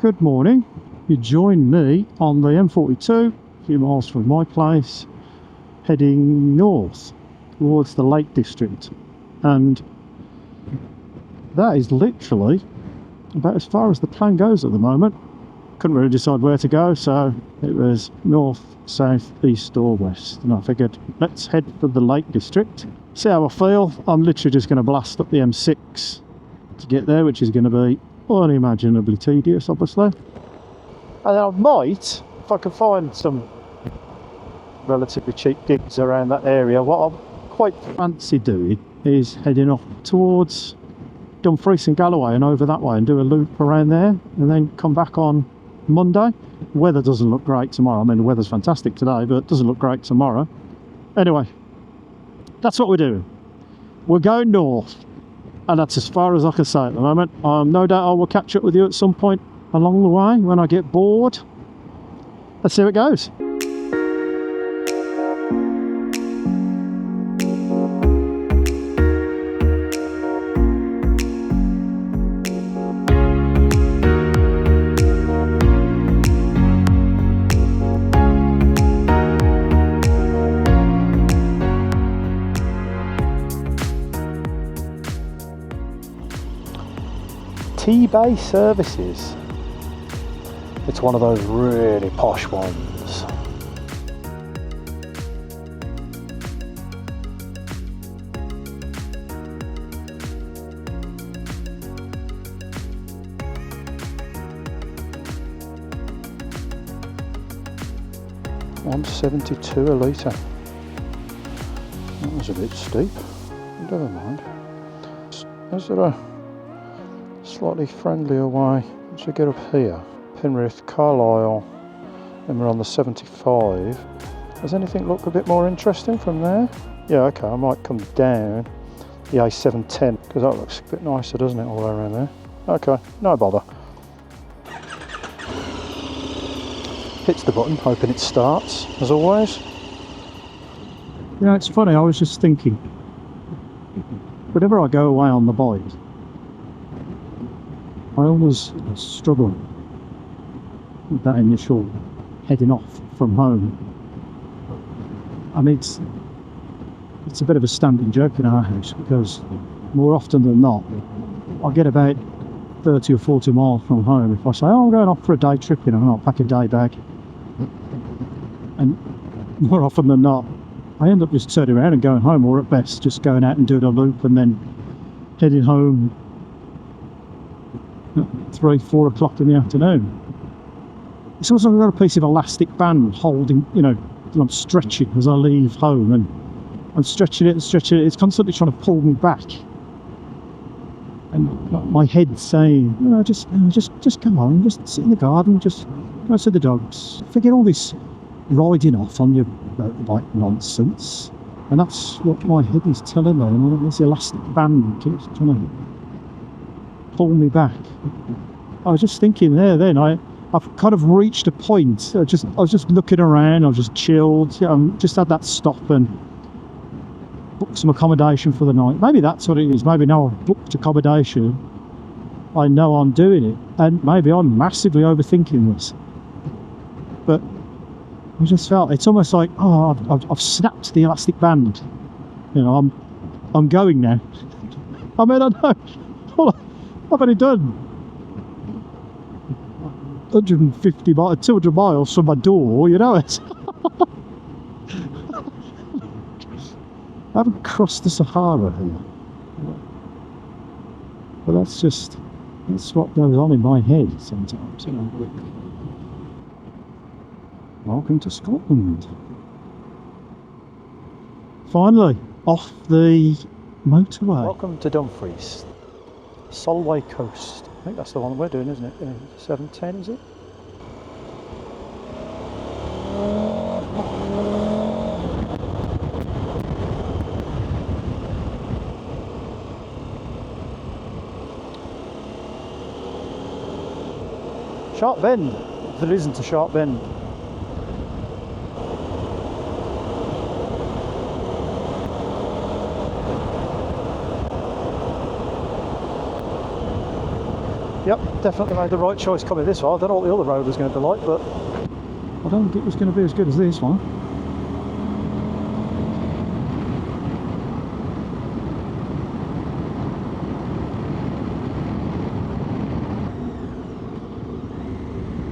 Good morning. You join me on the M42, a few miles from my place, heading north towards the Lake District, and that is literally about as far as the plan goes at the moment. Couldn't really decide where to go, so it was north, south, east or west, and I figured let's head for the Lake District, see how I feel. I'm literally just going to blast up the M6 to get there, which is going to be unimaginably tedious, obviously. And then I might, if I can find some relatively cheap gigs around that area, what I quite fancy doing is heading off towards Dumfries and Galloway and over that way and do a loop around there and then come back on Monday. Weather doesn't look great tomorrow. I mean, the weather's fantastic today, but it doesn't look great tomorrow. Anyway, that's what we're doing. We're going north, and that's as far as I can say at the moment. No doubt I will catch up with you at some point along the way when I get bored. Let's see how it goes. T-Bay Services. It's one of those really posh ones. £1.72 a litre. That was a bit steep. Never mind. Is there a slightly friendlier way to get up here? Penrith, Carlisle, and we're on the 75. Does anything look a bit more interesting from there? Yeah, okay, I might come down the A710 because that looks a bit nicer, doesn't it, all the way around there? Okay, no bother. Hits the button, hoping it starts, as always. Yeah, it's funny, I was just thinking, whenever I go away on the bike, I always struggle with that initial heading off from home. I mean, it's a bit of a standing joke in our house because more often than not, I get about 30 or 40 miles from home. If I say, oh, I'm going off for a day trip, you know, and I'll pack a day bag. And more often than not, I end up just turning around and going home, or at best, just going out and doing a loop and then heading home at 3-4 o'clock in the afternoon. It's also got a piece of elastic band holding, you know, that I'm stretching as I leave home, and I'm stretching it and stretching it. It's constantly trying to pull me back, and my head's saying, you know, just come on, just sit in the garden, just go see the dogs. Forget all this riding off on your motorbike nonsense. And that's what my head is telling me. And this elastic band keeps trying to pull me back. I was just thinking there then, I've kind of reached a point. I was just looking around, I was just chilled, just had that stop and booked some accommodation for the night. Maybe that's what it is. Maybe now I've booked accommodation, I know I'm doing it, and maybe I'm massively overthinking this. But I just felt, it's almost like, oh, I've snapped the elastic band. You know, I'm going now. I mean, I know, I've only done 150 miles, 200 miles from my door, you know it. I haven't crossed the Sahara here. But that's what goes on in my head sometimes, you know. Welcome to Scotland. Finally, off the motorway. Welcome to Dumfries. Solway Coast. I think that's the one we're doing, isn't it? 710, is it? Sharp bend. There isn't a sharp bend. Yep, definitely made the right choice coming this way. I don't know what the other road was going to be like, but I don't think it was going to be as good as this one.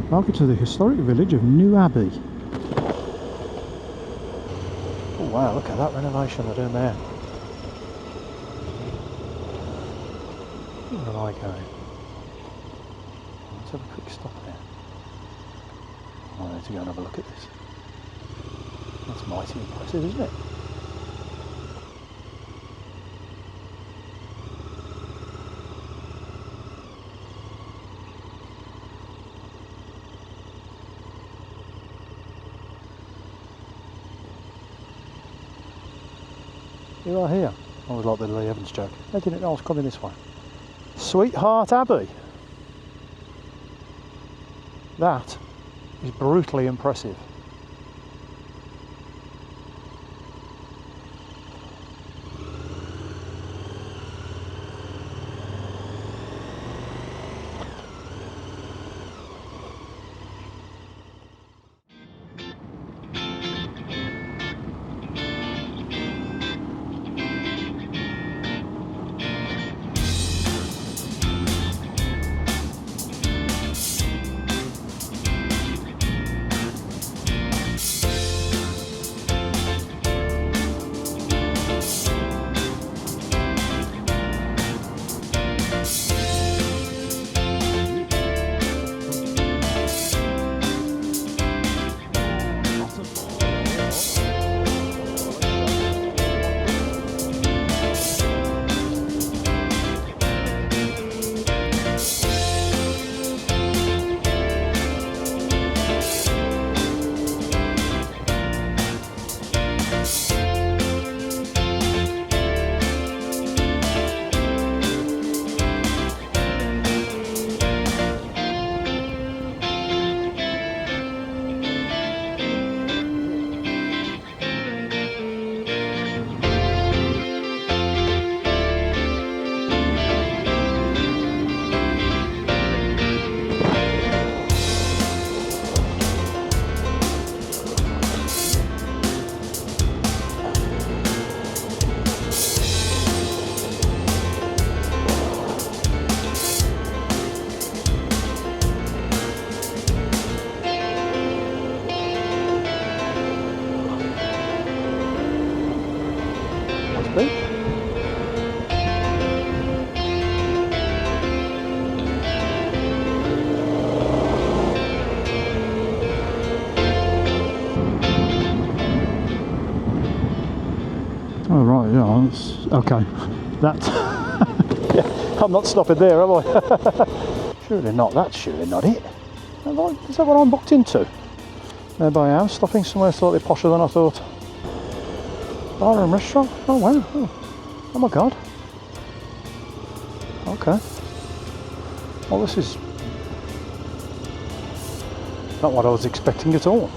Welcome to the historic village of New Abbey. Oh wow, look at that renovation they're doing there. Where am I going? Let's have a quick stop there. I need to go and have a look at this. That's mighty impressive, isn't it? You are here. I was like the Lee Evans joke. I didn't know I was coming this way. Sweetheart Abbey. That is brutally impressive. Oh right, yeah, that's okay. That's yeah, I'm not stopping there, am I? Surely not. That's surely not it. Is that what I'm booked into? Maybe I am stopping somewhere slightly posher than I thought. Bar and restaurant. Oh wow. Oh my god. Okay. Well, this is not what I was expecting at all.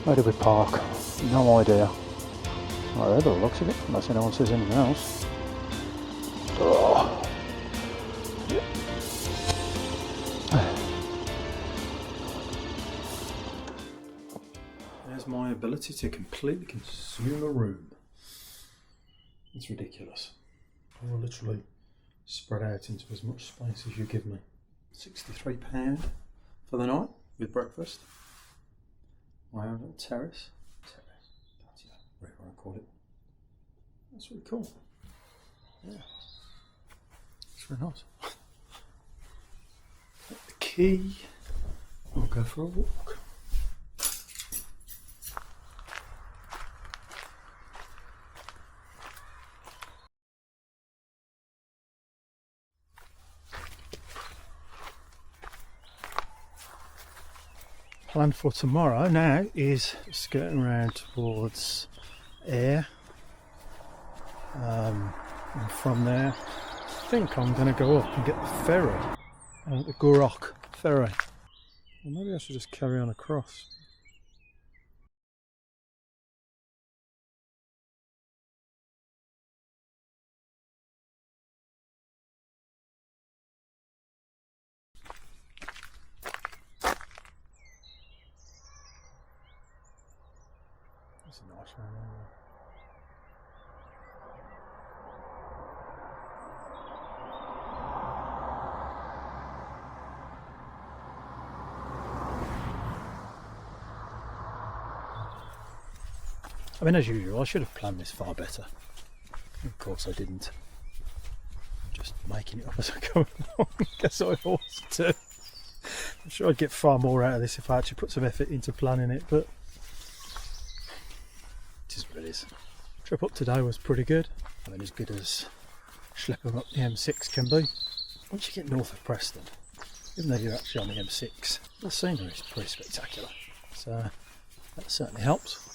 Where do we park? No idea. Right there, by the looks of it, unless anyone says anything else. Oh. There's my ability to completely consume a room. It's ridiculous. I will literally spread out into as much space as you give me. £63 for the night with breakfast. My own little terrace. Whatever I call it. That's really cool. Yeah. It's very nice. Get the key. I'll go for a walk. Plan for tomorrow now is skirting around towards Ayr, and from there I think I'm going to go up and get the ferry, the Gourock ferry, or maybe I should just carry on across. It's a nice round anyway. I mean, as usual, I should have planned this far better. Of course I didn't. Just making it up as I go along. Guess I always do. I'm sure I'd get far more out of this if I actually put some effort into planning it, but it is what it is. Trip up today was pretty good. I mean, as good as schlepping up the M6 can be. Once you get north of Preston, even though you're actually on the M6, the scenery is pretty spectacular. So that certainly helps.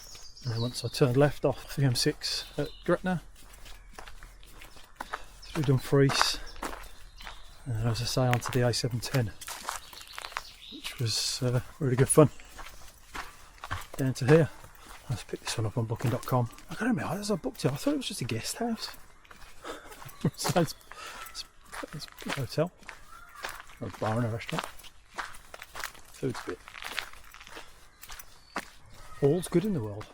And then once I turned left off the M6 at Gretna, through Dumfries, and as I say, onto the A710, which was really good fun. Down to here. Let's pick this one up on booking.com. I gotta admit, as I booked it, I thought it was just a guest house. So it's a hotel, or a bar and a restaurant. Food's good. All's good in the world.